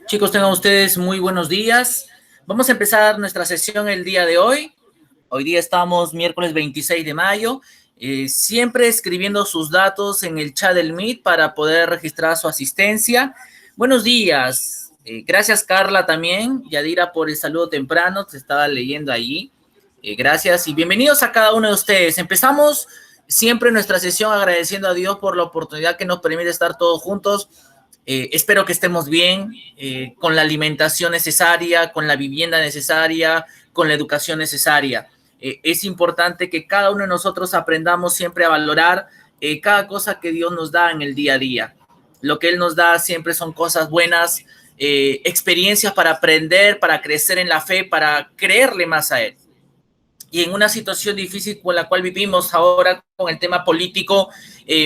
Chicos, tengan ustedes muy buenos días. Vamos a empezar nuestra sesión el día de hoy. Hoy día estamos miércoles 26 de mayo. Siempre escribiendo sus datos en el chat del Meet para poder registrar su asistencia. Buenos días. Gracias, Carla, también. Yadira, por el saludo temprano. Te estaba leyendo allí. Gracias y bienvenidos a cada uno de ustedes. Empezamos siempre nuestra sesión agradeciendo a Dios por la oportunidad que nos permite estar todos juntos. Espero que estemos bien, con la alimentación necesaria, con la vivienda necesaria, con la educación necesaria. Es importante que cada uno de nosotros aprendamos siempre a valorar cada cosa que Dios nos da en el día a día. Lo que Él nos da siempre son cosas buenas, experiencias para aprender, para crecer en la fe, para creerle más a Él. Y en una situación difícil con la cual vivimos ahora con el tema político,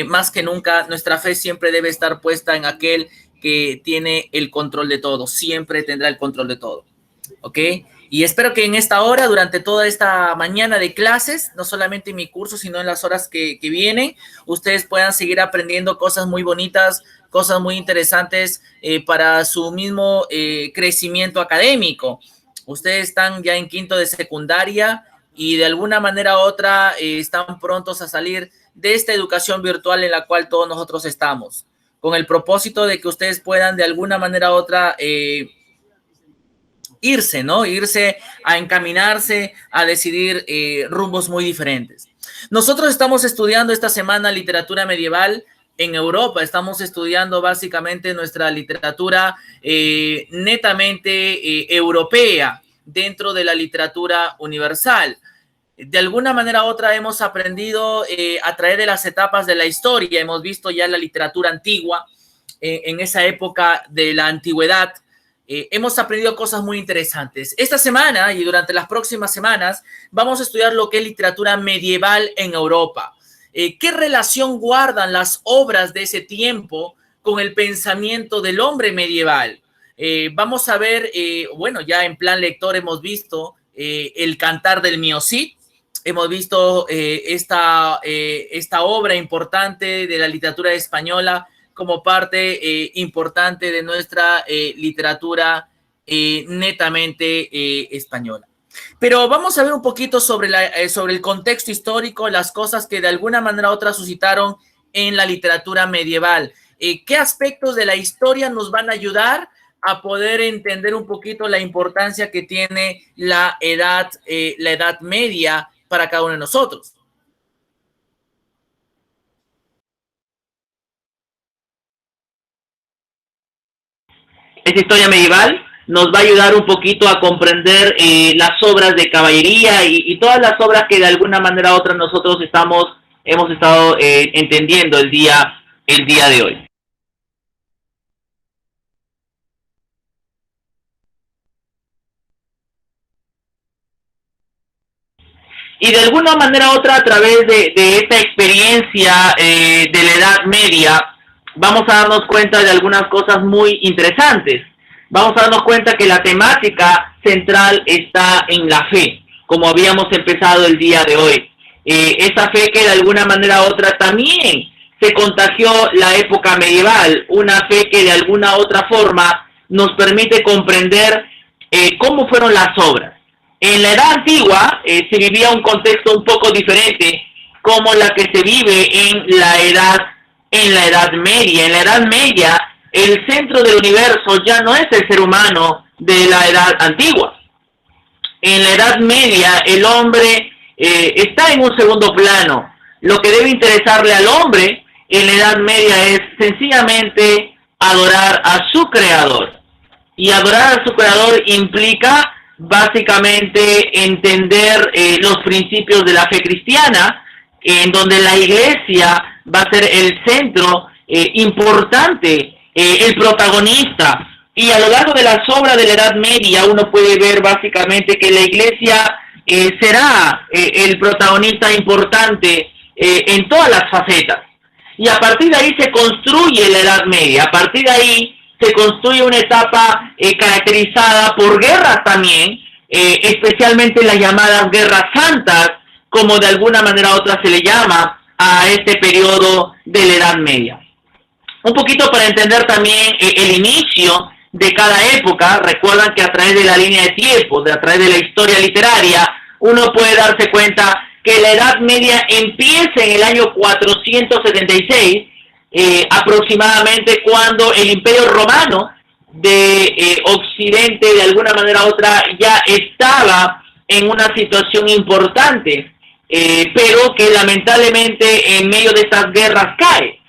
más que nunca nuestra fe siempre debe estar puesta en aquel que tiene el control de todo, siempre tendrá el control de todo, ¿ok? Y espero que en esta hora, durante toda esta mañana de clases, no solamente en mi curso, sino en las horas que vienen, ustedes puedan seguir aprendiendo cosas muy bonitas, cosas muy interesantes para su mismo crecimiento académico. Ustedes están ya en quinto de secundaria y de alguna manera u otra están prontos a salir de esta educación virtual en la cual todos nosotros estamos, con el propósito de que ustedes puedan de alguna manera u otra irse, ¿no? Irse a encaminarse, a decidir rumbos muy diferentes. Nosotros estamos estudiando esta semana literatura medieval en Europa. Estamos estudiando básicamente nuestra literatura netamente europea dentro de la literatura universal. De alguna manera u otra hemos aprendido a través de las etapas de la historia. Hemos visto ya la literatura antigua, en esa época de la antigüedad. Hemos aprendido cosas muy interesantes. Esta semana y durante las próximas semanas vamos a estudiar lo que es literatura medieval en Europa. ¿Qué relación guardan las obras de ese tiempo con el pensamiento del hombre medieval? Vamos a ver, bueno, ya en plan lector hemos visto el Cantar del Mio Cid. Hemos visto esta obra importante de la literatura española como parte importante de nuestra literatura netamente española. Pero vamos a ver un poquito sobre el contexto histórico, las cosas que de alguna manera u otra suscitaron en la literatura medieval. ¿Qué aspectos de la historia nos van a ayudar a poder entender un poquito la importancia que tiene la edad media para cada uno de nosotros? Esta historia medieval nos va a ayudar un poquito a comprender las obras de caballería y todas las obras que de alguna manera u otra nosotros hemos estado entendiendo el día de hoy. Y de alguna manera u otra, a través de esta experiencia de la Edad Media, vamos a darnos cuenta de algunas cosas muy interesantes. Vamos a darnos cuenta que la temática central está en la fe, como habíamos empezado el día de hoy. Esa fe que de alguna manera u otra también se contagió la época medieval, una fe que de alguna otra forma nos permite comprender cómo fueron las obras. En la edad antigua se vivía un contexto un poco diferente como la que se vive en la edad media. En la edad media, el centro del universo ya no es el ser humano de la edad antigua. En la edad media, el hombre está en un segundo plano. Lo que debe interesarle al hombre en la edad media es sencillamente adorar a su creador. Y adorar a su creador implica básicamente entender los principios de la fe cristiana, en donde la iglesia va a ser el centro importante, el protagonista. Y a lo largo de las obras de la Edad Media uno puede ver básicamente que la iglesia será el protagonista importante en todas las facetas. Y a partir de ahí se construye la Edad Media, a partir de ahí se construye una etapa caracterizada por guerras también, especialmente las llamadas guerras santas, como de alguna manera u otra se le llama a este periodo de la Edad Media. Un poquito para entender también el inicio de cada época. Recuerdan que a través de la línea de tiempo, a través de la historia literaria, uno puede darse cuenta que la Edad Media empieza en el año 476, aproximadamente, cuando el Imperio Romano de Occidente, de alguna manera u otra, ya estaba en una situación importante, pero que lamentablemente en medio de estas guerras cae.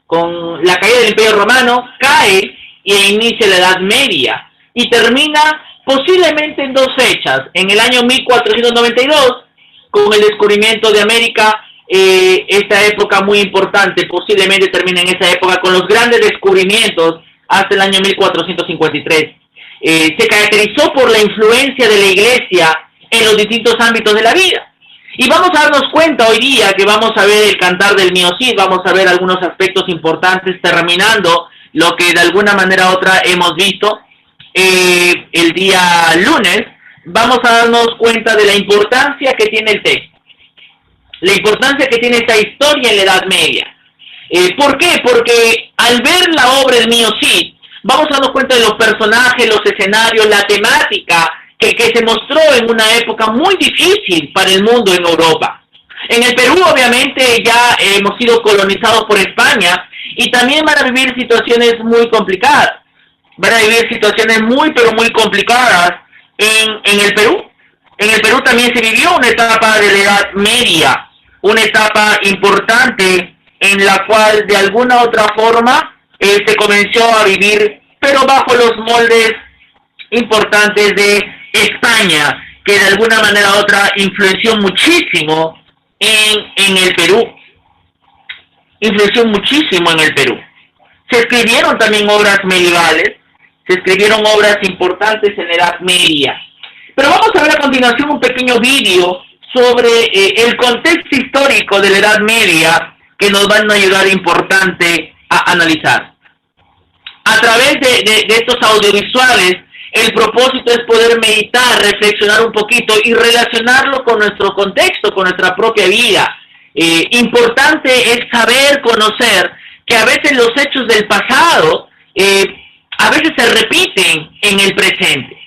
Con la caída del Imperio Romano cae y inicia la Edad Media y termina posiblemente en dos fechas: en el año 1492 con el descubrimiento de América. Esta época muy importante posiblemente termina en esa época con los grandes descubrimientos hasta el año 1453. Se caracterizó por la influencia de la Iglesia en los distintos ámbitos de la vida. Y vamos a darnos cuenta hoy día que vamos a ver el cantar del Mio Cid, vamos a ver algunos aspectos importantes terminando lo que de alguna manera u otra hemos visto el día lunes. Vamos a darnos cuenta de la importancia que tiene el texto, la importancia que tiene esta historia en la Edad Media. ¿Por qué? Porque al ver la obra del Mio Cid, vamos a darnos cuenta de los personajes, los escenarios, la temática que se mostró en una época muy difícil para el mundo en Europa. En el Perú, obviamente, ya hemos sido colonizados por España y también van a vivir situaciones muy complicadas. Van a vivir situaciones muy, pero muy complicadas en el Perú. En el Perú también se vivió una etapa de la Edad Media, una etapa importante en la cual de alguna otra forma se comenzó a vivir, pero bajo los moldes importantes de España, que de alguna manera u otra influenció muchísimo en el Perú. Influenció muchísimo en el Perú. Se escribieron también obras medievales, se escribieron obras importantes en la Edad Media. Pero vamos a ver a continuación un pequeño vídeo sobre el contexto histórico de la Edad Media que nos van a ayudar importante a analizar. A través de estos audiovisuales, el propósito es poder meditar, reflexionar un poquito y relacionarlo con nuestro contexto, con nuestra propia vida. Importante es saber, conocer, que a veces los hechos del pasado a veces se repiten en el presente.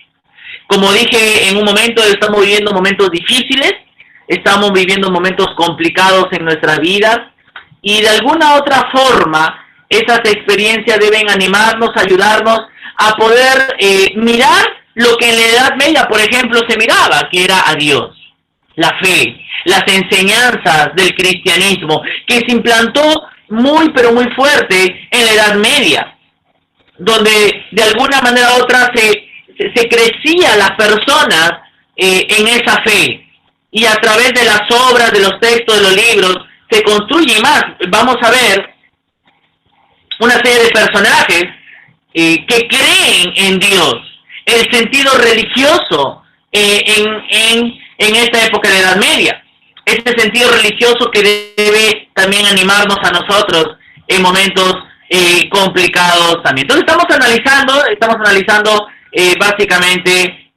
Como dije en un momento, estamos viviendo momentos difíciles, estamos viviendo momentos complicados en nuestras vidas y de alguna otra forma esas experiencias deben animarnos, ayudarnos a poder mirar lo que en la Edad Media, por ejemplo, se miraba, que era a Dios, la fe, las enseñanzas del cristianismo, que se implantó muy, pero muy fuerte en la Edad Media, donde de alguna manera u otra se crecía las personas en esa fe, y a través de las obras, de los textos, de los libros, se construye más. Vamos a ver una serie de personajes que creen en Dios, el sentido religioso en esta época de la Edad Media, este sentido religioso que debe también animarnos a nosotros en momentos complicados también. Entonces estamos analizando básicamente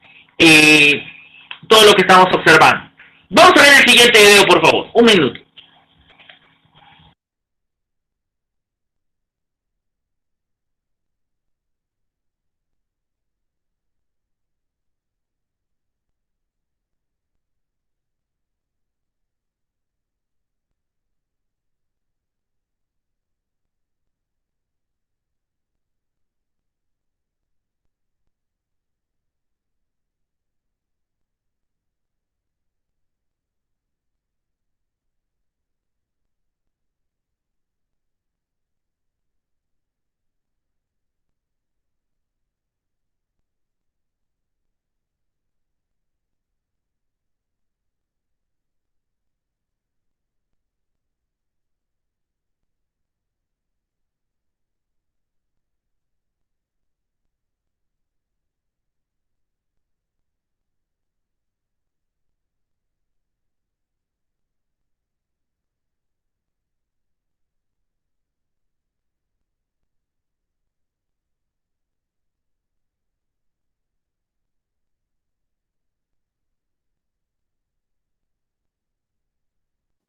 todo lo que estamos observando. Vamos a ver el siguiente video, por favor. Un minuto.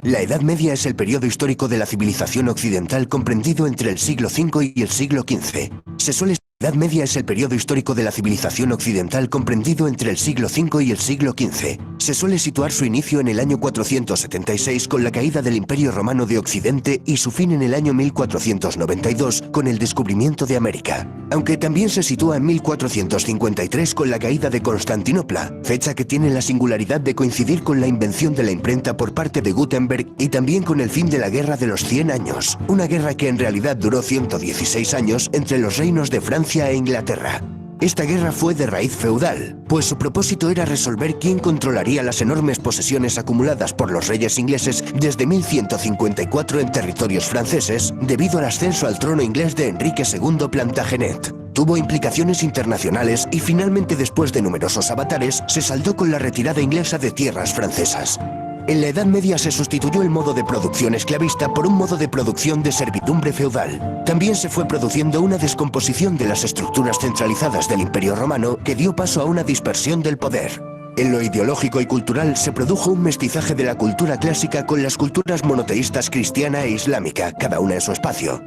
La Edad Media es el periodo histórico de la civilización occidental comprendido entre el siglo V y el siglo XV. Se suele La Edad Media es el periodo histórico de la civilización occidental comprendido entre el siglo V y el siglo XV. Se suele situar su inicio en el año 476 con la caída del Imperio Romano de Occidente y su fin en el año 1492 con el descubrimiento de América. Aunque también se sitúa en 1453 con la caída de Constantinopla, fecha que tiene la singularidad de coincidir con la invención de la imprenta por parte de Gutenberg y también con el fin de la Guerra de los 100 años, una guerra que en realidad duró 116 años entre los reinos de Francia e Inglaterra. Esta guerra fue de raíz feudal, pues su propósito era resolver quién controlaría las enormes posesiones acumuladas por los reyes ingleses desde 1154 en territorios franceses, debido al ascenso al trono inglés de Enrique II Plantagenet. Tuvo implicaciones internacionales y finalmente, después de numerosos avatares, se saldó con la retirada inglesa de tierras francesas. En la Edad Media se sustituyó el modo de producción esclavista por un modo de producción de servidumbre feudal. También se fue produciendo una descomposición de las estructuras centralizadas del Imperio Romano que dio paso a una dispersión del poder. En lo ideológico y cultural se produjo un mestizaje de la cultura clásica con las culturas monoteístas cristiana e islámica, cada una en su espacio.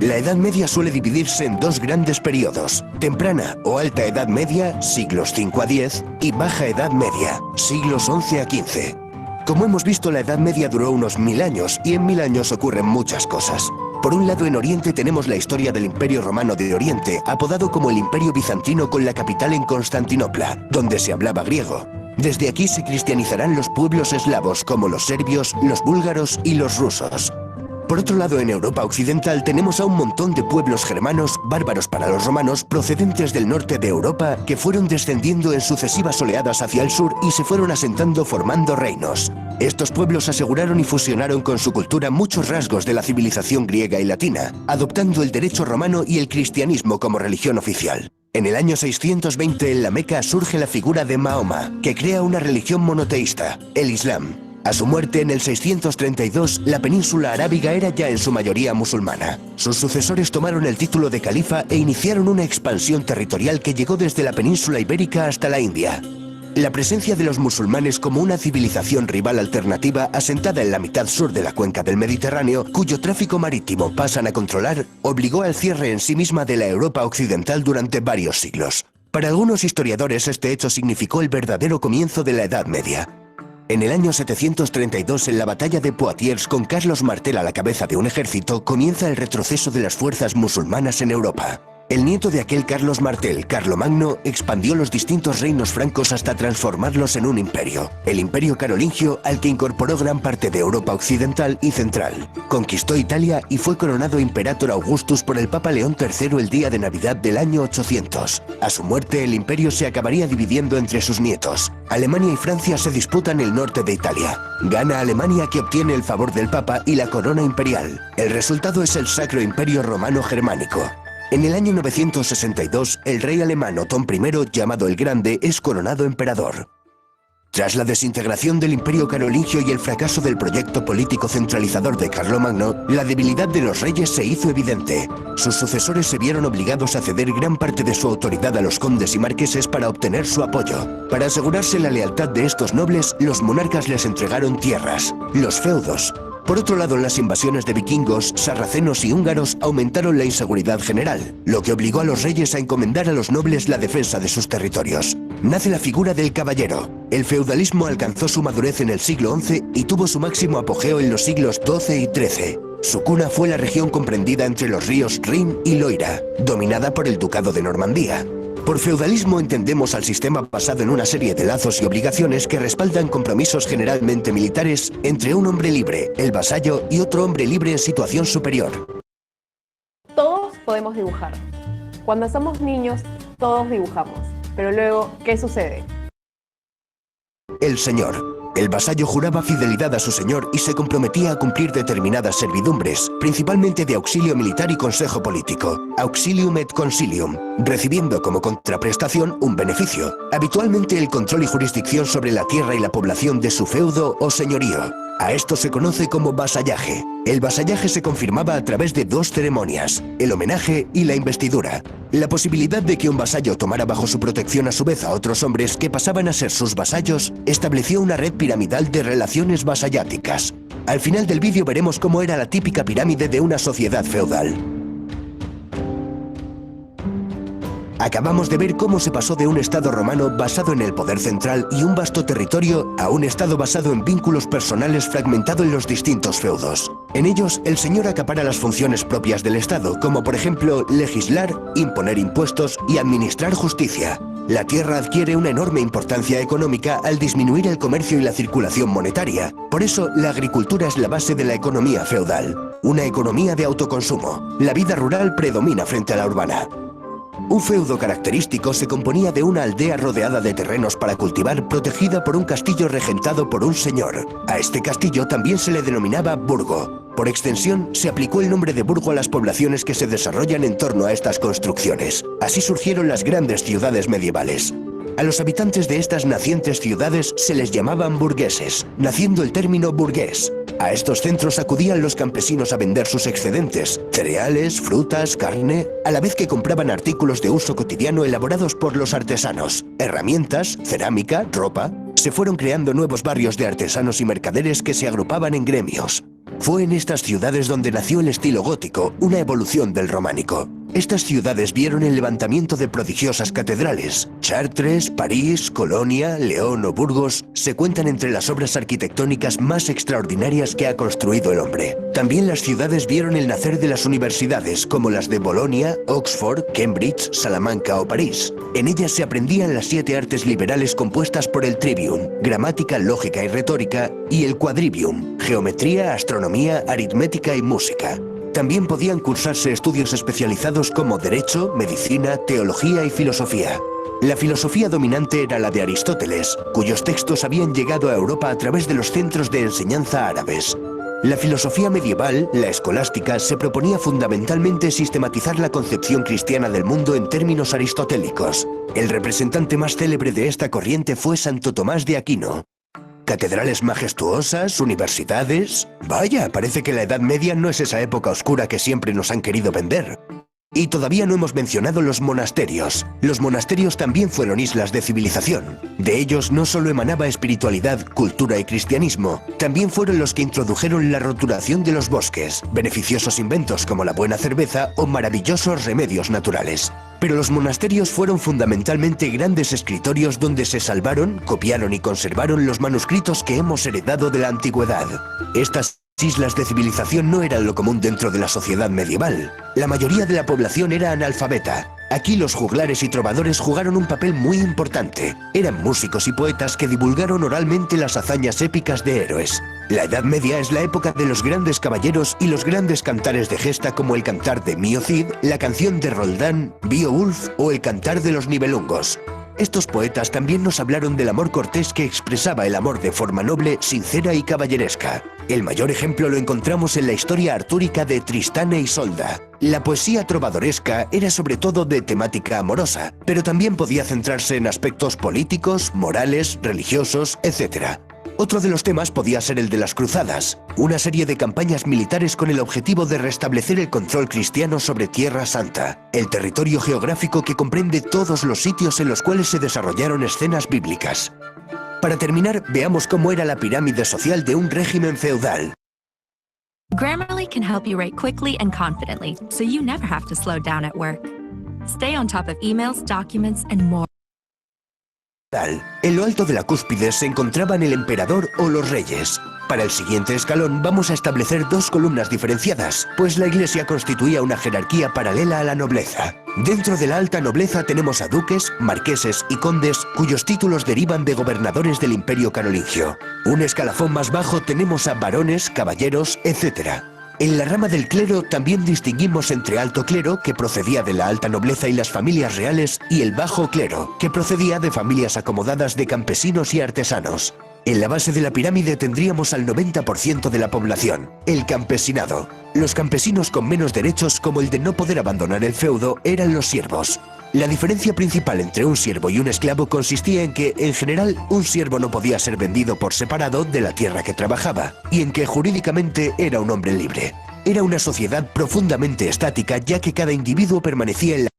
La Edad Media suele dividirse en dos grandes periodos: temprana o alta Edad Media, siglos V a X, y baja Edad Media, siglos XI a XV. Como hemos visto, la Edad Media duró unos 1000 años y en 1000 años ocurren muchas cosas. Por un lado, en Oriente tenemos la historia del Imperio Romano de Oriente, apodado como el Imperio Bizantino, con la capital en Constantinopla, donde se hablaba griego. Desde aquí se cristianizarán los pueblos eslavos como los serbios, los búlgaros y los rusos. Por otro lado, en Europa occidental tenemos a un montón de pueblos germanos, bárbaros para los romanos, procedentes del norte de Europa, que fueron descendiendo en sucesivas oleadas hacia el sur y se fueron asentando formando reinos. Estos pueblos aseguraron y fusionaron con su cultura muchos rasgos de la civilización griega y latina, adoptando el derecho romano y el cristianismo como religión oficial. En el año 620 en la Meca surge la figura de Mahoma, que crea una religión monoteísta, el Islam. A su muerte en el 632, la península arábiga era ya en su mayoría musulmana. Sus sucesores tomaron el título de califa e iniciaron una expansión territorial que llegó desde la península ibérica hasta la India. La presencia de los musulmanes como una civilización rival alternativa asentada en la mitad sur de la cuenca del Mediterráneo, cuyo tráfico marítimo pasan a controlar, obligó al cierre en sí misma de la Europa occidental durante varios siglos. Para algunos historiadores, este hecho significó el verdadero comienzo de la Edad Media. En el año 732, en la batalla de Poitiers, con Carlos Martel a la cabeza de un ejército, comienza el retroceso de las fuerzas musulmanas en Europa. El nieto de aquel Carlos Martel, Carlomagno, expandió los distintos reinos francos hasta transformarlos en un imperio, el Imperio Carolingio, al que incorporó gran parte de Europa occidental y central. Conquistó Italia y fue coronado Imperator Augustus por el Papa León III el día de Navidad del año 800. A su muerte, el imperio se acabaría dividiendo entre sus nietos. Alemania y Francia se disputan el norte de Italia. Gana Alemania, que obtiene el favor del Papa y la corona imperial. El resultado es el Sacro Imperio Romano Germánico. En el año 962, el rey alemán Otón I, llamado el Grande, es coronado emperador. Tras la desintegración del Imperio Carolingio y el fracaso del proyecto político centralizador de Carlomagno, la debilidad de los reyes se hizo evidente. Sus sucesores se vieron obligados a ceder gran parte de su autoridad a los condes y marqueses para obtener su apoyo. Para asegurarse la lealtad de estos nobles, los monarcas les entregaron tierras, los feudos. Por otro lado, las invasiones de vikingos, sarracenos y húngaros aumentaron la inseguridad general, lo que obligó a los reyes a encomendar a los nobles la defensa de sus territorios. Nace la figura del caballero. El feudalismo alcanzó su madurez en el siglo XI y tuvo su máximo apogeo en los siglos XII y XIII. Su cuna fue la región comprendida entre los ríos Rin y Loira, dominada por el Ducado de Normandía. Por feudalismo entendemos al sistema basado en una serie de lazos y obligaciones que respaldan compromisos generalmente militares entre un hombre libre, el vasallo, y otro hombre libre en situación superior. Todos podemos dibujar. Cuando somos niños, todos dibujamos. Pero luego, ¿qué sucede? El señor. El vasallo juraba fidelidad a su señor y se comprometía a cumplir determinadas servidumbres, principalmente de auxilio militar y consejo político, auxilium et consilium, recibiendo como contraprestación un beneficio, habitualmente el control y jurisdicción sobre la tierra y la población de su feudo o señorío. A esto se conoce como vasallaje. El vasallaje se confirmaba a través de dos ceremonias, el homenaje y la investidura. La posibilidad de que un vasallo tomara bajo su protección a su vez a otros hombres que pasaban a ser sus vasallos estableció una red piramidal de relaciones vasalláticas. Al final del vídeo veremos cómo era la típica pirámide de una sociedad feudal. Acabamos de ver cómo se pasó de un Estado romano basado en el poder central y un vasto territorio a un Estado basado en vínculos personales fragmentado en los distintos feudos. En ellos, el señor acapara las funciones propias del Estado, como por ejemplo legislar, imponer impuestos y administrar justicia. La tierra adquiere una enorme importancia económica al disminuir el comercio y la circulación monetaria. Por eso, la agricultura es la base de la economía feudal. Una economía de autoconsumo. La vida rural predomina frente a la urbana. Un feudo característico se componía de una aldea rodeada de terrenos para cultivar, protegida por un castillo regentado por un señor. A este castillo también se le denominaba burgo. Por extensión, se aplicó el nombre de burgo a las poblaciones que se desarrollan en torno a estas construcciones. Así surgieron las grandes ciudades medievales. A los habitantes de estas nacientes ciudades se les llamaban burgueses, naciendo el término burgués. A estos centros acudían los campesinos a vender sus excedentes, cereales, frutas, carne, a la vez que compraban artículos de uso cotidiano elaborados por los artesanos, herramientas, cerámica, ropa. Se fueron creando nuevos barrios de artesanos y mercaderes que se agrupaban en gremios. Fue en estas ciudades donde nació el estilo gótico, una evolución del románico. Estas ciudades vieron el levantamiento de prodigiosas catedrales. Chartres, París, Colonia, León o Burgos se cuentan entre las obras arquitectónicas más extraordinarias que ha construido el hombre. También las ciudades vieron el nacer de las universidades, como las de Bolonia, Oxford, Cambridge, Salamanca o París. En ellas se aprendían las 7 artes liberales compuestas por el trivium, gramática, lógica y retórica, y el quadrivium, geometría, astronomía, aritmética y música. También podían cursarse estudios especializados como Derecho, Medicina, Teología y Filosofía. La filosofía dominante era la de Aristóteles, cuyos textos habían llegado a Europa a través de los centros de enseñanza árabes. La filosofía medieval, la escolástica, se proponía fundamentalmente sistematizar la concepción cristiana del mundo en términos aristotélicos. El representante más célebre de esta corriente fue Santo Tomás de Aquino. Catedrales majestuosas, universidades... Vaya, parece que la Edad Media no es esa época oscura que siempre nos han querido vender. Y todavía no hemos mencionado los monasterios. Los monasterios también fueron islas de civilización. De ellos no solo emanaba espiritualidad, cultura y cristianismo, también fueron los que introdujeron la roturación de los bosques, beneficiosos inventos como la buena cerveza o maravillosos remedios naturales. Pero los monasterios fueron fundamentalmente grandes escritorios donde se salvaron, copiaron y conservaron los manuscritos que hemos heredado de la antigüedad. Estas islas de civilización no eran lo común dentro de la sociedad medieval. La mayoría de la población era analfabeta. Aquí los juglares y trovadores jugaron un papel muy importante. Eran músicos y poetas que divulgaron oralmente las hazañas épicas de héroes. La Edad Media es la época de los grandes caballeros y los grandes cantares de gesta como el cantar de Mio Cid, la canción de Roldán, Beowulf o el cantar de los Nibelungos. Estos poetas también nos hablaron del amor cortés que expresaba el amor de forma noble, sincera y caballeresca. El mayor ejemplo lo encontramos en la historia artúrica de Tristán e Isolda. La poesía trovadoresca era sobre todo de temática amorosa, pero también podía centrarse en aspectos políticos, morales, religiosos, etc. Otro de los temas podía ser el de las cruzadas, una serie de campañas militares con el objetivo de restablecer el control cristiano sobre Tierra Santa, el territorio geográfico que comprende todos los sitios en los cuales se desarrollaron escenas bíblicas. Para terminar, veamos cómo era la pirámide social de un régimen feudal. Grammarly can help you write quickly and confidently, so you never have to slow down at work. Stay on top of emails, documents, and more. En lo alto de la cúspide se encontraban el emperador o los reyes. Para el siguiente escalón vamos a establecer 2 columnas diferenciadas, pues la iglesia constituía una jerarquía paralela a la nobleza. Dentro de la alta nobleza tenemos a duques, marqueses y condes cuyos títulos derivan de gobernadores del Imperio Carolingio. Un escalafón más bajo tenemos a varones, caballeros, etc. En la rama del clero también distinguimos entre alto clero, que procedía de la alta nobleza y las familias reales, y el bajo clero, que procedía de familias acomodadas de campesinos y artesanos. En la base de la pirámide tendríamos al 90% de la población, el campesinado. Los campesinos con menos derechos, como el de no poder abandonar el feudo, eran los siervos. La diferencia principal entre un siervo y un esclavo consistía en que, en general, un siervo no podía ser vendido por separado de la tierra que trabajaba, y en que jurídicamente era un hombre libre. Era una sociedad profundamente estática, ya que cada individuo permanecía en la...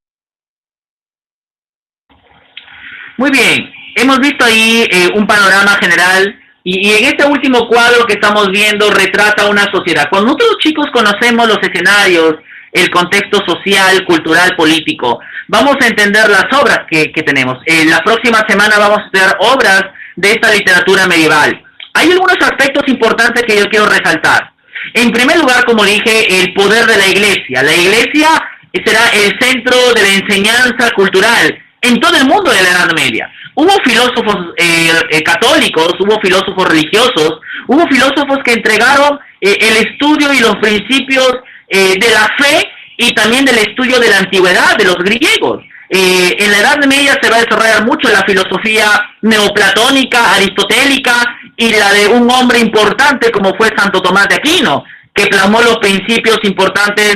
Muy bien, hemos visto ahí un panorama general y en este último cuadro que estamos viendo retrata una sociedad. Cuando nosotros chicos conocemos los escenarios el contexto social, cultural, político. Vamos a entender las obras que tenemos. La próxima semana vamos a ver obras de esta literatura medieval. Hay algunos aspectos importantes que yo quiero resaltar. En primer lugar, como dije, el poder de la Iglesia. La Iglesia será el centro de la enseñanza cultural en todo el mundo de la Edad Media. Hubo filósofos católicos, hubo filósofos religiosos, hubo filósofos que entregaron el estudio y los principios de la fe y también del estudio de la antigüedad, de los griegos. En la Edad Media se va a desarrollar mucho la filosofía neoplatónica, aristotélica y la de un hombre importante como fue Santo Tomás de Aquino, que plasmó los principios importantes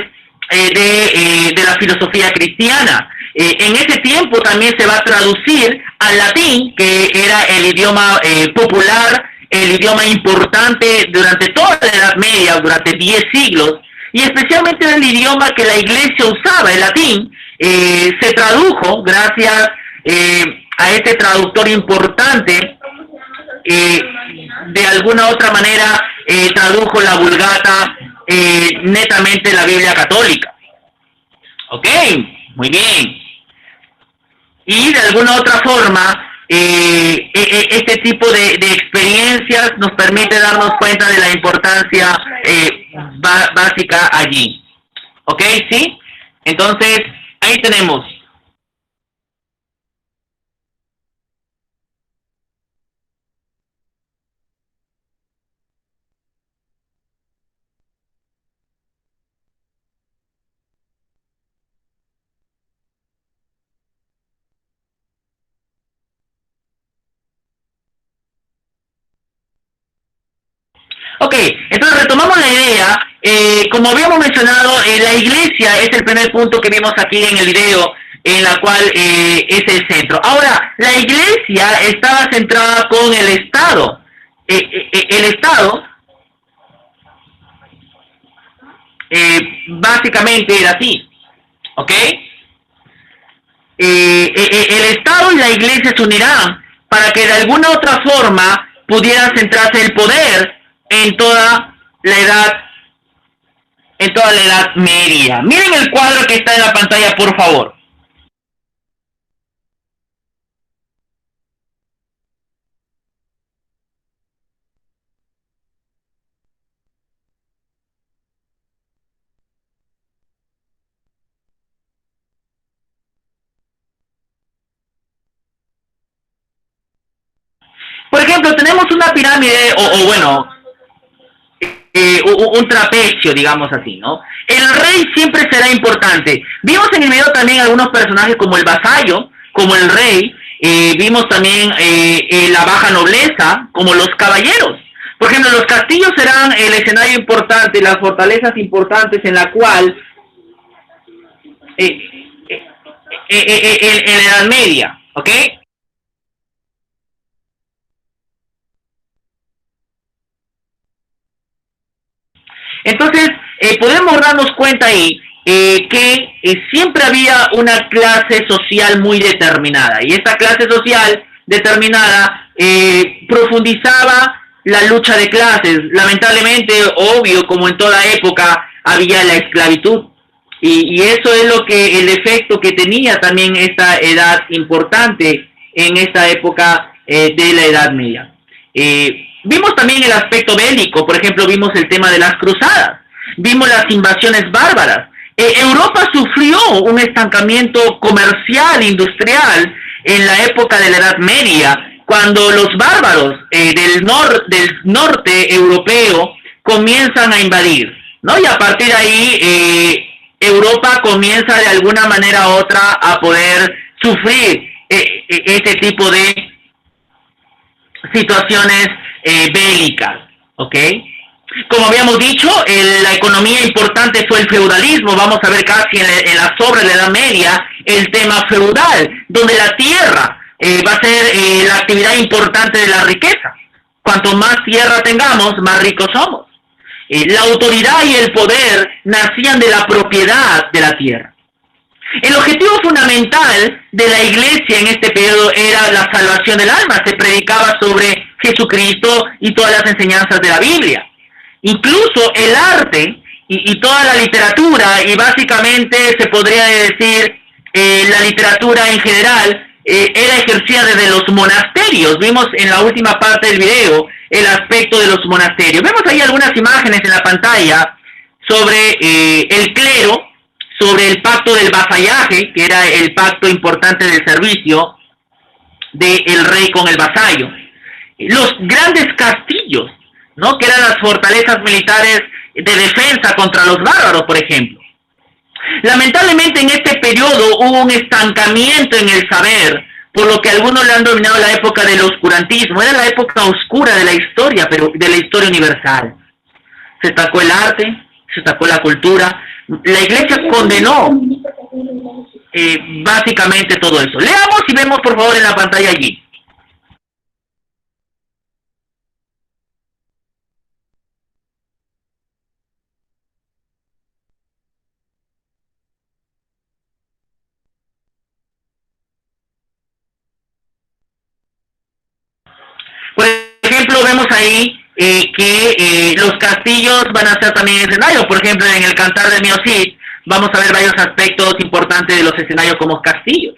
de la filosofía cristiana. En ese tiempo también se va a traducir al latín, que era el idioma popular, el idioma importante durante toda la Edad Media, durante 10 siglos, y especialmente el idioma que la Iglesia usaba, el latín, se tradujo gracias a este traductor importante, de alguna otra manera tradujo la Vulgata, netamente la Biblia católica. Ok, muy bien. Y de alguna otra forma, este tipo de experiencias nos permite darnos cuenta de la importancia básica allí. ¿Ok? ¿Sí? Entonces, ahí tenemos. Ok, entonces retomamos la idea. Como habíamos mencionado, la Iglesia es el primer punto que vimos aquí en el video, en la cual es el centro. Ahora, la Iglesia estaba centrada con el Estado. El Estado básicamente era así, ¿ok? El Estado y la Iglesia se unirán para que de alguna otra forma pudiera centrarse el poder en toda la Edad Media. Miren el cuadro que está en la pantalla, por favor. Por ejemplo, tenemos una pirámide, o bueno, un trapecio, digamos así, ¿no? El rey siempre será importante. Vimos en el video también algunos personajes como el vasallo, como el rey. Vimos también la baja nobleza, como los caballeros. Por ejemplo, los castillos serán el escenario importante, las fortalezas importantes en la cual en la Edad Media, ¿ok? Entonces, podemos darnos cuenta ahí que siempre había una clase social muy determinada, y esta clase social determinada profundizaba la lucha de clases. Lamentablemente, obvio, como en toda época, había la esclavitud, y eso es el efecto que tenía también esta edad importante en esta época de la Edad Media. Vimos también el aspecto bélico. Por ejemplo, vimos el tema de las cruzadas, vimos las invasiones bárbaras. Europa sufrió un estancamiento comercial, industrial, en la época de la Edad Media, cuando los bárbaros del norte europeo comienzan a invadir, ¿no? Y a partir de ahí, Europa comienza de alguna manera u otra a poder sufrir este tipo de situaciones bélicas, ¿ok? Como habíamos dicho, la economía importante fue el feudalismo. Vamos a ver casi en las obras de la Edad Media el tema feudal, donde la tierra va a ser la actividad importante de la riqueza. Cuanto más tierra tengamos, más ricos somos. La autoridad y el poder nacían de la propiedad de la tierra. El objetivo fundamental de la Iglesia en este periodo era la salvación del alma. Se predicaba sobre Jesucristo y todas las enseñanzas de la Biblia. Incluso el arte y toda la literatura, y básicamente se podría decir la literatura en general, era ejercida desde los monasterios. Vimos en la última parte del video el aspecto de los monasterios. Vemos ahí algunas imágenes en la pantalla sobre el clero, sobre el pacto del vasallaje, que era el pacto importante del servicio del rey con el vasallo. Los grandes castillos, ¿no?, que eran las fortalezas militares de defensa contra los bárbaros, por ejemplo. Lamentablemente en este periodo hubo un estancamiento en el saber, por lo que algunos le han denominado la época del oscurantismo. Era la época oscura de la historia, pero de la historia universal. Se atacó el arte, se atacó la cultura. La iglesia condenó básicamente todo eso. Leamos y vemos por favor en la pantalla allí. Por ejemplo, vemos ahí que los castillos van a ser también escenarios. Por ejemplo, en el Cantar de Mio Cid vamos a ver varios aspectos importantes de los escenarios como castillos.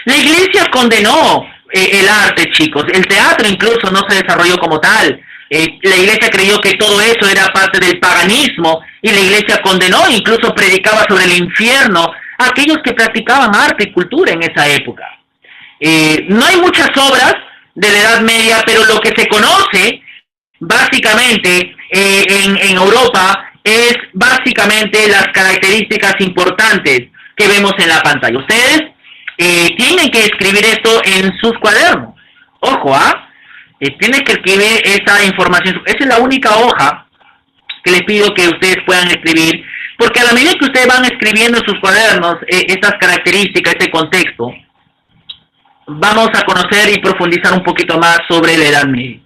La iglesia condenó el arte, chicos. El teatro incluso no se desarrolló como tal. La iglesia creyó que todo eso era parte del paganismo y la iglesia condenó, incluso predicaba sobre el infierno a aquellos que practicaban arte y cultura en esa época. No hay muchas obras de la Edad Media, pero lo que se conoce básicamente en Europa es básicamente las características importantes que vemos en la pantalla. Ustedes tienen que escribir esto en sus cuadernos. Ojo, tienen que escribir esa información. Esa es la única hoja que les pido que ustedes puedan escribir, porque a la medida que ustedes van escribiendo en sus cuadernos estas características, este contexto, vamos a conocer y profundizar un poquito más sobre la Edad Media.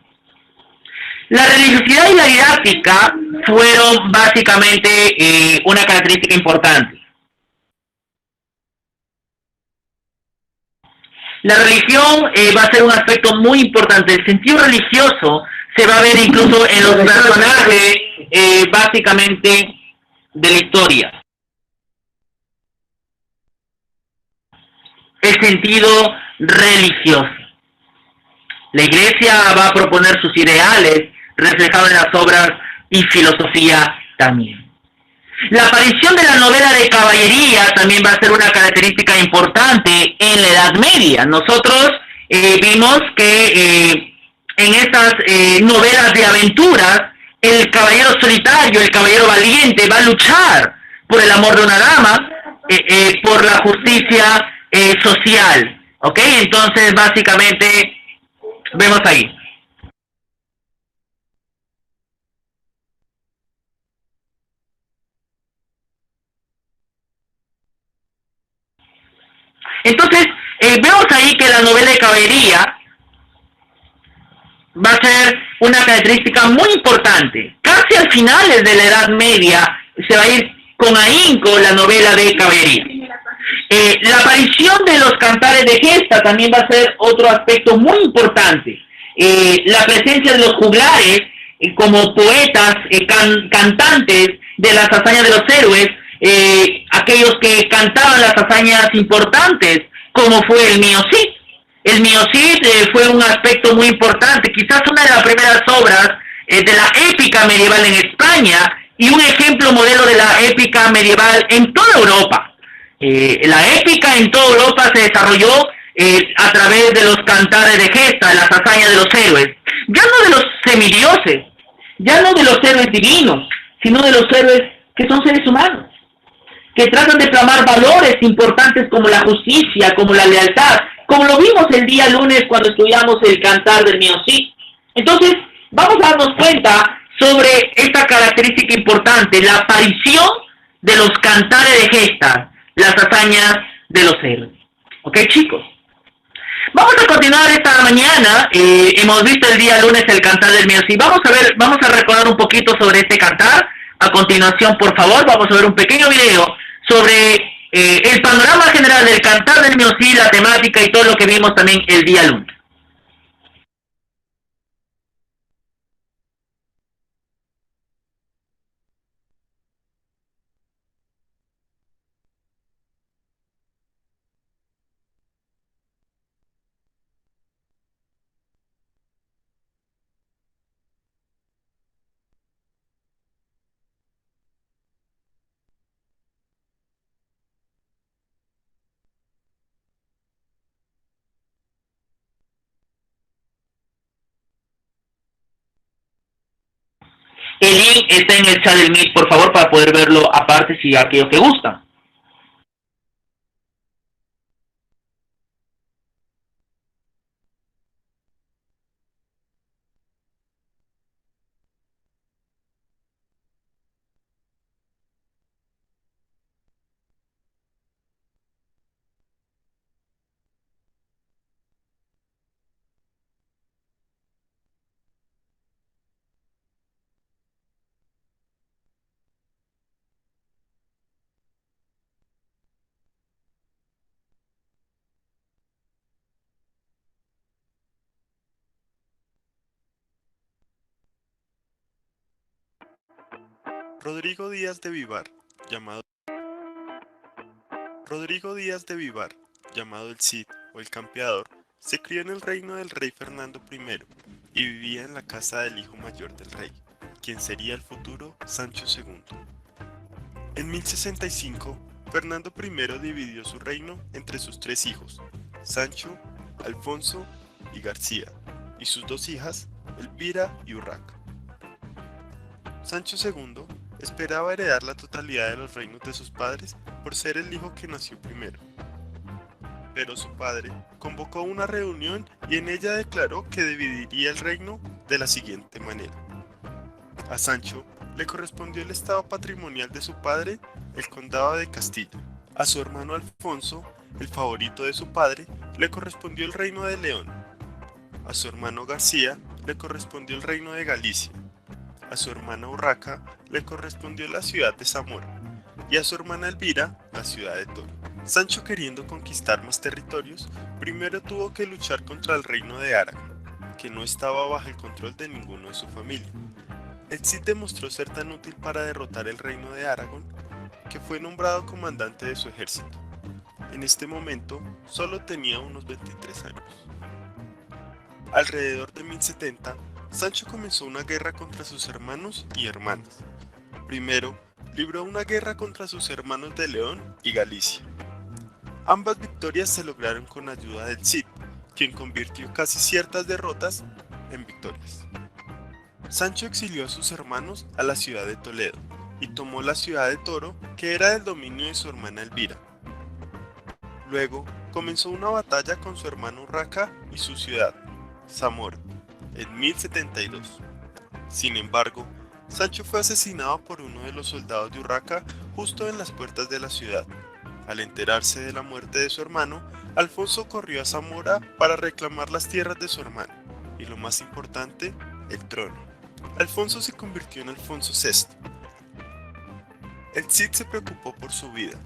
La religiosidad y la didáctica fueron básicamente una característica importante. La religión va a ser un aspecto muy importante. El sentido religioso se va a ver incluso en los personajes básicamente de la historia. El sentido religioso. La iglesia va a proponer sus ideales reflejados en las obras y filosofía también. La aparición de la novela de caballería también va a ser una característica importante en la Edad Media. Nosotros vimos que en estas novelas de aventuras, el caballero solitario, el caballero valiente, va a luchar por el amor de una dama, por la justicia social. ¿Ok? Entonces, básicamente, vemos ahí. Entonces, vemos ahí que la novela de caballería va a ser una característica muy importante. Casi al finales de la Edad Media se va a ir con ahínco la novela de caballería. La aparición de los cantares de gesta también va a ser otro aspecto muy importante. La presencia de los juglares como poetas, cantantes de las hazañas de los héroes, aquellos que cantaban las hazañas importantes, como fue el Mio Cid. El Mio Cid fue un aspecto muy importante, quizás una de las primeras obras de la épica medieval en España y un ejemplo modelo de la épica medieval en toda Europa. La épica en toda Europa se desarrolló a través de los cantares de gesta, de las hazañas de los héroes, ya no de los semidioses, ya no de los héroes divinos, sino de los héroes que son seres humanos, que tratan de clamar valores importantes como la justicia, como la lealtad, como lo vimos el día lunes cuando estudiamos el cantar del Mio Cid. Entonces, vamos a darnos cuenta sobre esta característica importante, la aparición de los cantares de gesta, las hazañas de los héroes. ¿Ok, chicos? Vamos a continuar esta mañana. Hemos visto el día lunes el cantar del Mio Cid. Vamos a recordar un poquito sobre este cantar. A continuación, por favor, vamos a ver un pequeño video sobre el panorama general del cantar del Mio Cid, la temática y todo lo que vimos también el día lunes. El link está en el chat del Meet, por favor, para poder verlo aparte si aquellos que gustan. Rodrigo Díaz de Vivar, llamado el Cid o el Campeador, se crió en el reino del rey Fernando I y vivía en la casa del hijo mayor del rey, quien sería el futuro Sancho II. En 1065, Fernando I dividió su reino entre sus tres hijos, Sancho, Alfonso y García, y sus dos hijas, Elvira y Urraca. Sancho II esperaba heredar la totalidad de los reinos de sus padres por ser el hijo que nació primero. Pero su padre convocó una reunión y en ella declaró que dividiría el reino de la siguiente manera. A Sancho le correspondió el estado patrimonial de su padre, el condado de Castilla. A su hermano Alfonso, el favorito de su padre, le correspondió el reino de León. A su hermano García le correspondió el reino de Galicia. A su hermana Urraca le correspondió la ciudad de Zamora y a su hermana Elvira la ciudad de Toro. Sancho, queriendo conquistar más territorios, primero tuvo que luchar contra el reino de Aragón, que no estaba bajo el control de ninguno de su familia. El Cid demostró ser tan útil para derrotar el reino de Aragón que fue nombrado comandante de su ejército. En este momento solo tenía unos 23 años. Alrededor de 1070, Sancho comenzó una guerra contra sus hermanos y hermanas. Primero, libró una guerra contra sus hermanos de León y Galicia. Ambas victorias se lograron con ayuda del Cid, quien convirtió casi ciertas derrotas en victorias. Sancho exilió a sus hermanos a la ciudad de Toledo y tomó la ciudad de Toro, que era del dominio de su hermana Elvira. Luego, comenzó una batalla con su hermano Urraca y su ciudad, Zamora, en 1072. Sin embargo, Sancho fue asesinado por uno de los soldados de Urraca justo en las puertas de la ciudad. Al enterarse de la muerte de su hermano, Alfonso corrió a Zamora para reclamar las tierras de su hermano, y lo más importante, el trono. Alfonso se convirtió en Alfonso VI. El Cid se preocupó por su vida.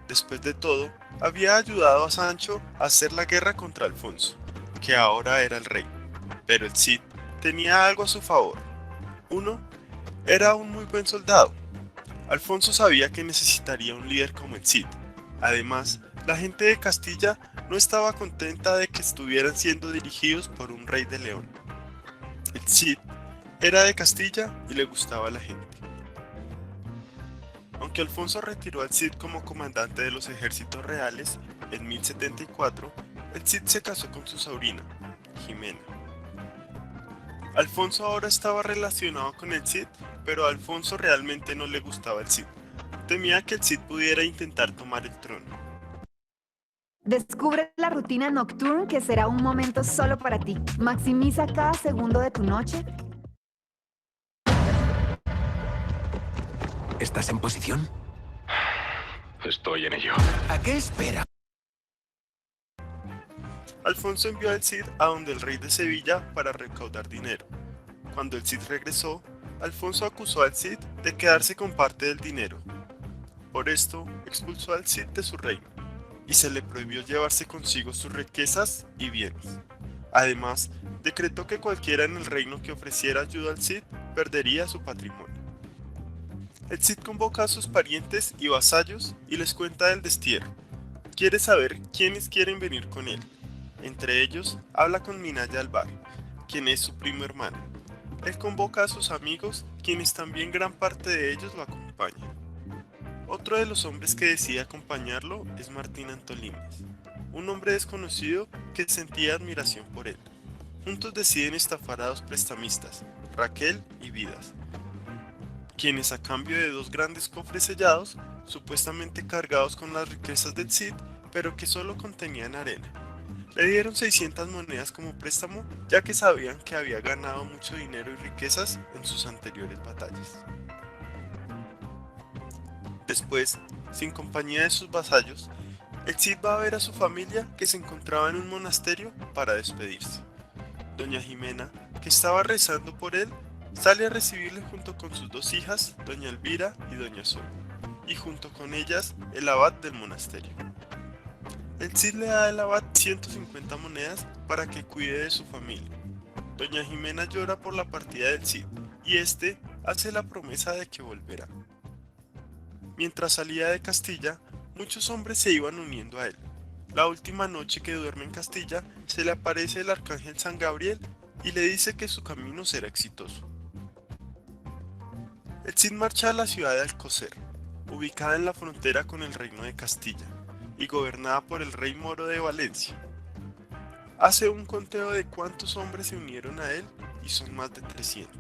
Después de todo, había ayudado a Sancho a hacer la guerra contra Alfonso, que ahora era el rey. Pero el Cid tenía algo a su favor. Uno, era un muy buen soldado. Alfonso sabía que necesitaría un líder como el Cid. Además, la gente de Castilla no estaba contenta de que estuvieran siendo dirigidos por un rey de León. El Cid era de Castilla y le gustaba a la gente. Aunque Alfonso retiró al Cid como comandante de los ejércitos reales, en 1074, el Cid se casó con su sobrina, Jimena. Alfonso ahora estaba relacionado con el Cid, pero a Alfonso realmente no le gustaba el Cid. Temía que el Cid pudiera intentar tomar el trono. Descubre la rutina Nocturne, que será un momento solo para ti. Maximiza cada segundo de tu noche. ¿Estás en posición? Estoy en ello. ¿A qué espera? Alfonso envió al Cid a donde el rey de Sevilla para recaudar dinero. Cuando el Cid regresó, Alfonso acusó al Cid de quedarse con parte del dinero. Por esto, expulsó al Cid de su reino y se le prohibió llevarse consigo sus riquezas y bienes. Además, decretó que cualquiera en el reino que ofreciera ayuda al Cid perdería su patrimonio. El Cid convoca a sus parientes y vasallos y les cuenta del destierro. Quiere saber quiénes quieren venir con él. Entre ellos, habla con Minaya Alvar, quien es su primo hermano. Él convoca a sus amigos, quienes también gran parte de ellos lo acompañan. Otro de los hombres que decide acompañarlo es Martín Antolínez, un hombre desconocido que sentía admiración por él. Juntos deciden estafar a dos prestamistas, Raquel y Vidas, quienes a cambio de 2 grandes cofres sellados, supuestamente cargados con las riquezas del Cid, pero que solo contenían arena, le dieron 600 monedas como préstamo, ya que sabían que había ganado mucho dinero y riquezas en sus anteriores batallas. Después, sin compañía de sus vasallos, el Cid va a ver a su familia que se encontraba en un monasterio para despedirse. Doña Jimena, que estaba rezando por él, sale a recibirle junto con sus 2 hijas, doña Elvira y doña Sol, y junto con ellas el abad del monasterio. El Cid le da al abad 150 monedas para que cuide de su familia. Doña Jimena llora por la partida del Cid, y este hace la promesa de que volverá. Mientras salía de Castilla, muchos hombres se iban uniendo a él. La última noche que duerme en Castilla, se le aparece el arcángel San Gabriel y le dice que su camino será exitoso. El Cid marcha a la ciudad de Alcocer, ubicada en la frontera con el reino de Castilla y gobernada por el rey moro de Valencia. Hace un conteo de cuántos hombres se unieron a él y son más de 300.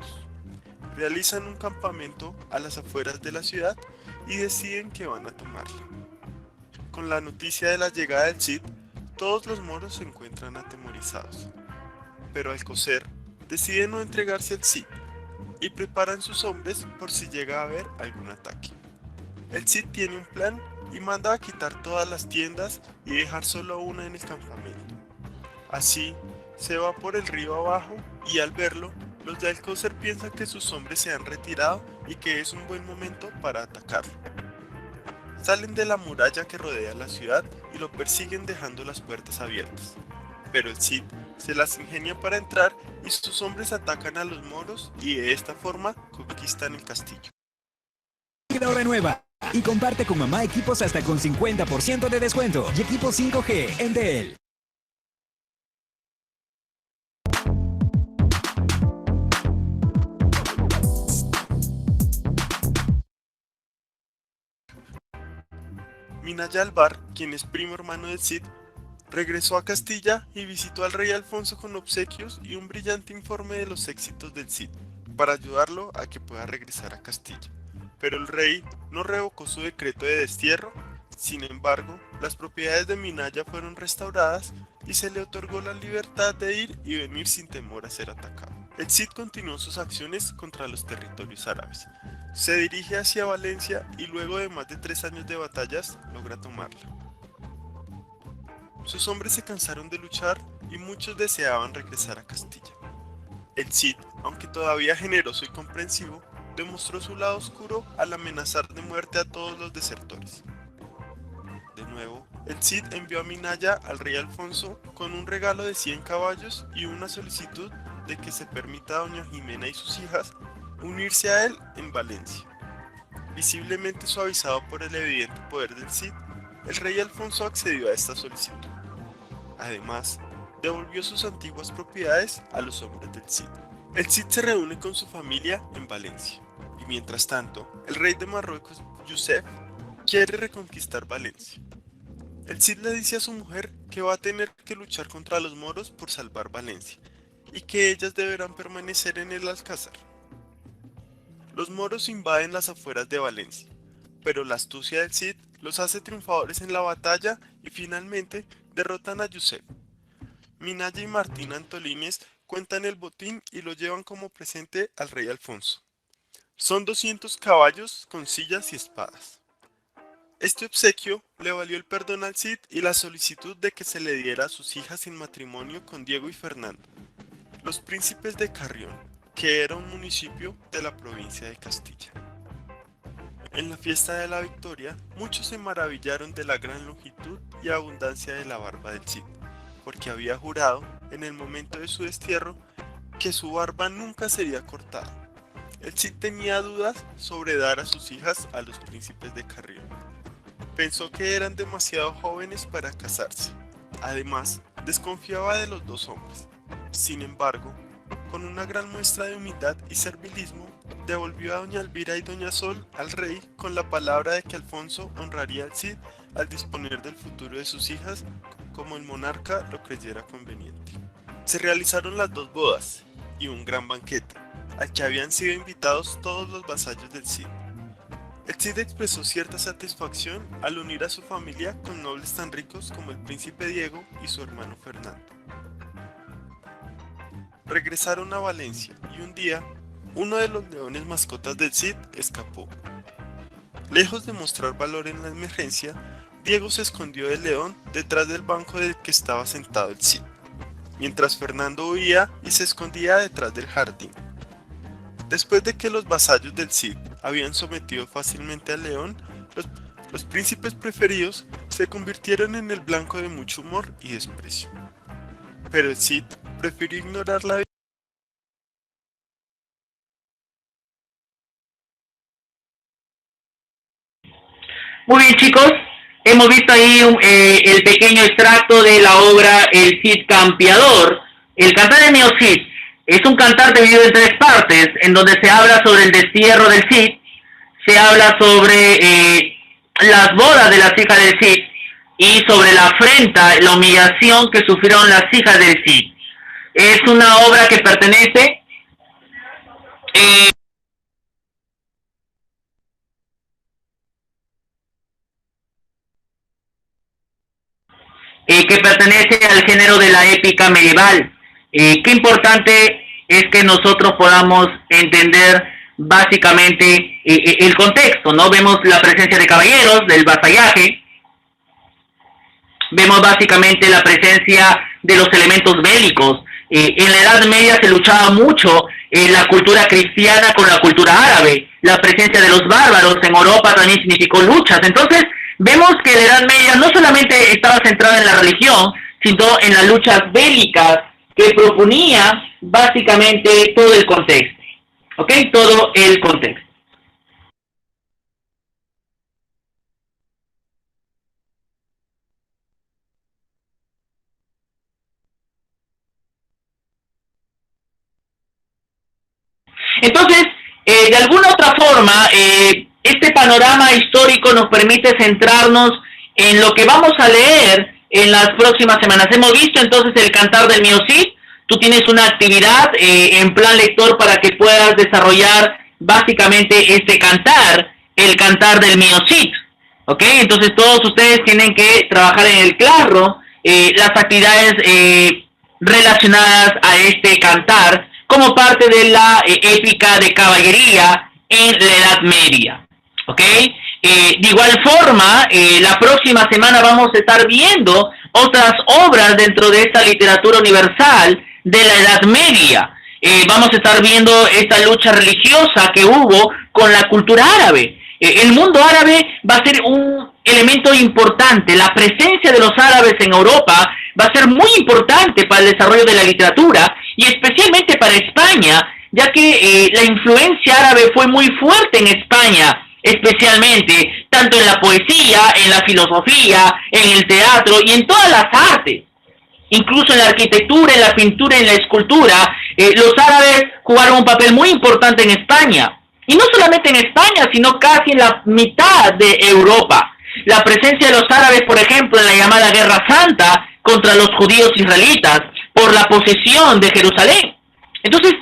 Realizan un campamento a las afueras de la ciudad y deciden que van a tomarla. Con la noticia de la llegada del Cid, todos los moros se encuentran atemorizados. Pero Alcocer decide no entregarse al Cid y preparan sus hombres por si llega a haber algún ataque. El Cid tiene un plan y manda a quitar todas las tiendas y dejar solo una en el campamento. Así, se va por el río abajo y al verlo, los de Alcocer piensan que sus hombres se han retirado y que es un buen momento para atacarlo. Salen de la muralla que rodea la ciudad y lo persiguen dejando las puertas abiertas. Pero el Cid se las ingenia para entrar y sus hombres atacan a los moros y de esta forma conquistan el castillo. Ahora renueva y comparte con mamá equipos hasta con 50% de descuento y equipos 5G en Dell. Minaya Alvar, quien es primo hermano del Cid, regresó a Castilla y visitó al rey Alfonso con obsequios y un brillante informe de los éxitos del Cid, para ayudarlo a que pueda regresar a Castilla. Pero el rey no revocó su decreto de destierro, sin embargo, las propiedades de Minaya fueron restauradas y se le otorgó la libertad de ir y venir sin temor a ser atacado. El Cid continuó sus acciones contra los territorios árabes. Se dirige hacia Valencia y luego de más de 3 años de batallas, logra tomarla. Sus hombres se cansaron de luchar y muchos deseaban regresar a Castilla. El Cid, aunque todavía generoso y comprensivo, demostró su lado oscuro al amenazar de muerte a todos los desertores. De nuevo, el Cid envió a Minaya al rey Alfonso con un regalo de 100 caballos y una solicitud de que se permita a doña Jimena y sus hijas unirse a él en Valencia. Visiblemente suavizado por el evidente poder del Cid, el rey Alfonso accedió a esta solicitud. Además, devolvió sus antiguas propiedades a los hombres del Cid. El Cid se reúne con su familia en Valencia, y mientras tanto, el rey de Marruecos, Yusef, quiere reconquistar Valencia. El Cid le dice a su mujer que va a tener que luchar contra los moros por salvar Valencia, y que ellas deberán permanecer en el Alcázar. Los moros invaden las afueras de Valencia, pero la astucia del Cid los hace triunfadores en la batalla y finalmente derrotan a Yusef. Minaya y Martín Antolínez cuentan el botín y lo llevan como presente al rey Alfonso. Son 200 caballos con sillas y espadas. Este obsequio le valió el perdón al Cid y la solicitud de que se le diera a sus hijas en matrimonio con Diego y Fernando, los príncipes de Carrión, que era un municipio de la provincia de Castilla. En la fiesta de la victoria, muchos se maravillaron de la gran longitud y abundancia de la barba del Cid, porque había jurado, en el momento de su destierro, que su barba nunca sería cortada. El Cid tenía dudas sobre dar a sus hijas a los príncipes de Carrión. Pensó que eran demasiado jóvenes para casarse. Además, desconfiaba de los 2 hombres. Sin embargo, con una gran muestra de humildad y servilismo, devolvió a doña Elvira y doña Sol al rey con la palabra de que Alfonso honraría al Cid al disponer del futuro de sus hijas como el monarca lo creyera conveniente. Se realizaron las 2 bodas y un gran banquete, al que habían sido invitados todos los vasallos del Cid. El Cid expresó cierta satisfacción al unir a su familia con nobles tan ricos como el príncipe Diego y su hermano Fernando. Regresaron a Valencia y un día, uno de los leones mascotas del Cid escapó. Lejos de mostrar valor en la emergencia, Diego se escondió del león detrás del banco del que estaba sentado el Cid, mientras Fernando huía y se escondía detrás del jardín. Después de que los vasallos del Cid habían sometido fácilmente al león, los príncipes preferidos se convirtieron en el blanco de mucho humor y desprecio. Pero el Cid prefirió ignorar la Muy bien, chicos, hemos visto ahí el pequeño extracto de la obra El Cid Campeador. El cantar de Mio Cid es un cantar dividido en tres partes, en donde se habla sobre el destierro del Cid, se habla sobre las bodas de las hijas del Cid y sobre la afrenta, la humillación que sufrieron las hijas del Cid. Es una obra que pertenece al género de la épica medieval. Qué importante es que nosotros podamos entender básicamente el contexto, ¿no? Vemos la presencia de caballeros, del vasallaje, vemos básicamente la presencia de los elementos bélicos. En la Edad Media se luchaba mucho la cultura cristiana con la cultura árabe. La presencia de los bárbaros en Europa también significó luchas. Entonces, vemos que la Edad Media no solamente estaba centrada en la religión, sino en las luchas bélicas que proponía básicamente todo el contexto. ¿Ok? Todo el contexto. Entonces, de alguna otra forma, este panorama histórico nos permite centrarnos en lo que vamos a leer en las próximas semanas. Hemos visto entonces el cantar del Mio Cid. Tú tienes una actividad en plan lector para que puedas desarrollar básicamente este cantar, el cantar del Mio Cid. ¿Ok? Entonces todos ustedes tienen que trabajar en el claro las actividades relacionadas a este cantar como parte de la épica de caballería en la Edad Media. ¿Ok? De igual forma, la próxima semana vamos a estar viendo otras obras dentro de esta literatura universal de la Edad Media. Vamos a estar viendo esta lucha religiosa que hubo con la cultura árabe. El mundo árabe va a ser un elemento importante. La presencia de los árabes en Europa va a ser muy importante para el desarrollo de la literatura y especialmente para España, ya que la influencia árabe fue muy fuerte en España, especialmente tanto en la poesía, en la filosofía, en el teatro y en todas las artes. Incluso en la arquitectura, en la pintura, en la escultura, los árabes jugaron un papel muy importante en España. Y no solamente en España, sino casi en la mitad de Europa. La presencia de los árabes, por ejemplo, en la llamada Guerra Santa contra los judíos israelitas por la posesión de Jerusalén. Entonces,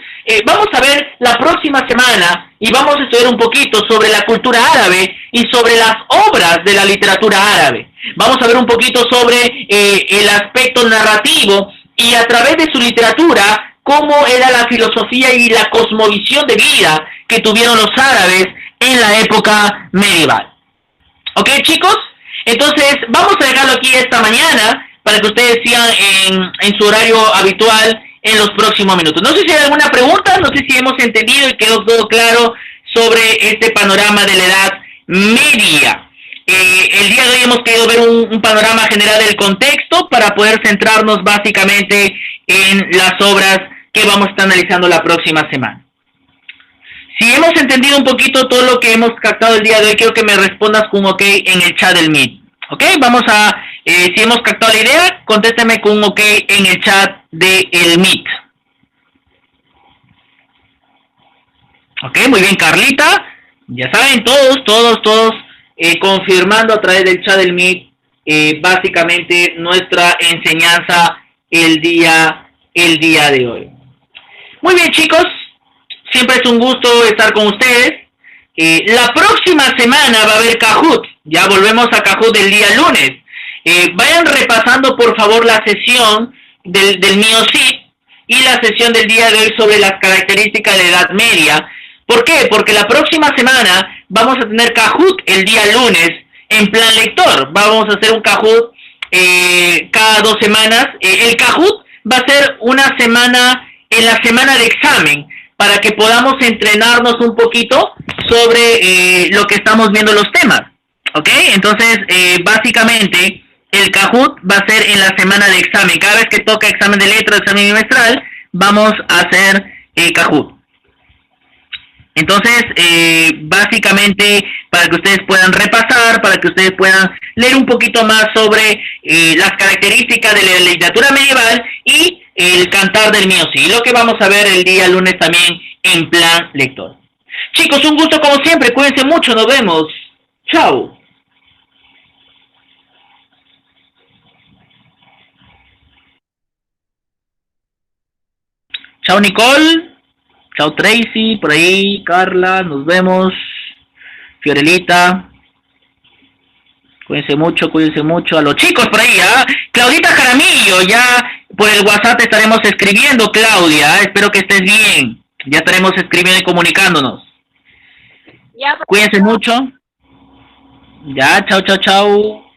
vamos a ver la próxima semana y vamos a estudiar un poquito sobre la cultura árabe y sobre las obras de la literatura árabe. Vamos a ver un poquito sobre el aspecto narrativo y a través de su literatura cómo era la filosofía y la cosmovisión de vida que tuvieron los árabes en la época medieval. ¿Ok, chicos? Entonces, vamos a dejarlo aquí esta mañana para que ustedes sigan en su horario habitual en los próximos minutos. No sé si hay alguna pregunta, no sé si hemos entendido y quedó todo claro sobre este panorama de la Edad Media. El día de hoy hemos querido ver un panorama general del contexto para poder centrarnos básicamente en las obras que vamos a estar analizando la próxima semana. Si hemos entendido un poquito todo lo que hemos captado el día de hoy, quiero que me respondas con un ok en el chat del Meet. ¿Ok? Vamos a, si hemos captado la idea, contéstame con un ok en el chat del Meet. Ok, muy bien, Carlita. Ya saben, todos confirmando a través del chat del Meet básicamente nuestra enseñanza el día de hoy. Muy bien, chicos. Siempre es un gusto estar con ustedes. La próxima semana va a haber Kahoot. Ya volvemos a Kahoot el día lunes. Vayan repasando por favor la sesión del MioCid y la sesión del día de hoy sobre las características de la Edad Media. ¿Por qué? Porque la próxima semana vamos a tener Kahoot el día lunes en plan lector. Vamos a hacer un Kahoot cada 2 semanas. El Kahoot va a ser una semana en la semana de examen para que podamos entrenarnos un poquito sobre lo que estamos viendo los temas. ¿Ok? Entonces, básicamente, el Kahoot va a ser en la semana de examen. Cada vez que toca examen de letra, examen bimestral, vamos a hacer Kahoot. Entonces, básicamente, para que ustedes puedan repasar, para que ustedes puedan leer un poquito más sobre las características de la literatura medieval y el cantar del MioCid, lo que vamos a ver el día lunes también en plan lector. Chicos, un gusto como siempre, cuídense mucho, nos vemos. Chao. Chao Nicole. Chao Tracy, por ahí, Carla, nos vemos. Fiorelita. Cuídense mucho. A los chicos por ahí, ¿ah? Claudita Jaramillo, ya por el WhatsApp te estaremos escribiendo, Claudia. Espero que estés bien. Ya estaremos escribiendo y comunicándonos. Ya, cuídense mucho. Ya, chao.